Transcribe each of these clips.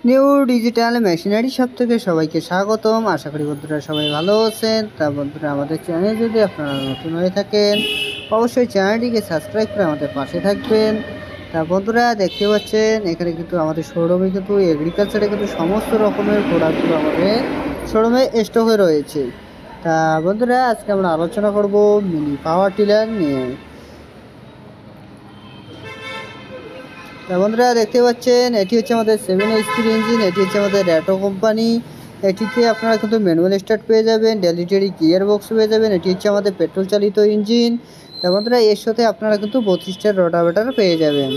New digital machinery shop থেকে সবাইকে স্বাগতম। আশা করি বন্ধুরা সবাই ভালো আছেন। তা বন্ধুরা, আমাদের চ্যানেল যদি আপনারা নতুন হয়ে থাকেন অবশ্যই চ্যানেলটিকে সাবস্ক্রাইব করে আমাদের পাশে থাকবেন। তা বন্ধুরা, দেখতে পাচ্ছেন এখানে কিন্তু আমাদের শোরুমে কিন্তু এগ্রিকালচারে কিন্তু সমস্ত রকমের প্রোডাক্টগুলো আমাদের শোরুমে স্টক হয়ে রয়েছে। তা বন্ধুরা, আজকে আমরা আলোচনা করব মিনি পাওয়ার টিলার নিয়ে। তা বন্ধুরা, দেখতে পাচ্ছেন এটি হচ্ছে আমাদের 7 HP ইঞ্জিন। এটি হচ্ছে আমাদের র্যাটো কোম্পানি। এটিতে আপনারা কিন্তু ম্যানুয়াল স্টার্ট পেয়ে যাবেন, ডেলিটারি গিয়ার বক্স পেয়ে যাবেন। এটি হচ্ছে আমাদের পেট্রোল চালিত ইঞ্জিন। তা বন্ধুরা, এর সাথে আপনারা কিন্তু 32টার রোটাভেটর পেয়ে যাবেন।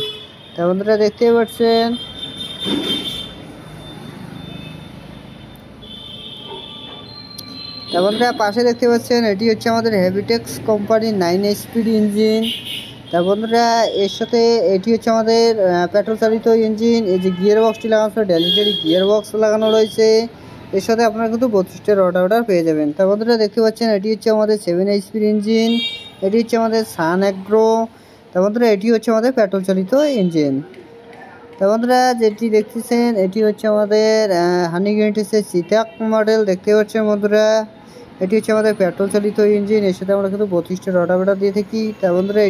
তা বন্ধুরা, দেখতেই পাচ্ছেন তা বন্ধুরা, পাশে দেখতে পাচ্ছেন এটি হচ্ছে আমাদের হেভিটেক্স কোম্পানির 9 HP ইঞ্জিন। তা বন্ধুরা, এর সাথে এটি হচ্ছে আমাদের পেট্রোল চালিত ইঞ্জিন। এই যে গিয়ার বক্সটি লাগানো ডেলিটারি গিয়ার বক্স লাগানো রয়েছে। এর সাথে আপনারা কিন্তু 32টা রোটাভেটর পেয়ে যাবেন। তা বন্ধুরা, দেখতে পাচ্ছেন এটি হচ্ছে আমাদের 7 HP ইঞ্জিন। এটি হচ্ছে আমাদের সান অ্যাগ্রো। তা বন্ধুরা, এটি হচ্ছে আমাদের পেট্রোল চালিত ইঞ্জিন। তা বন্ধুরা, যেটি দেখতেছেন এটি হচ্ছে আমাদের হানি গ্যারেন্টিসের চিতাক মডেল। দেখতে পাচ্ছেন বন্ধুরা, এটি হচ্ছে আমাদের পেট্রোল চালিত ইঞ্জিন। এর সাথে আমরা কিন্তু 32টা রোটাভেটর দিয়ে থাকি। তা বন্ধুরা,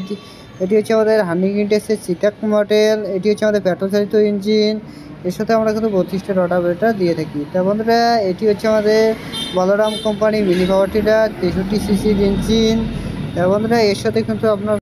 এটি হচ্ছে আমাদের হানি গ্যারেন্টিসের চিতাক মডেল। এটি হচ্ছে আমাদের পেট্রোল চালিত ইঞ্জিন। এর সাথে আমরা কিন্তু 32টা রোটাভেটর দিয়ে থাকি। তা বন্ধুরা, এটি হচ্ছে আমাদের Balram company mini power tiller 63 cc engine. তা বন্ধুরা, এর সাথে কিন্তু আপনার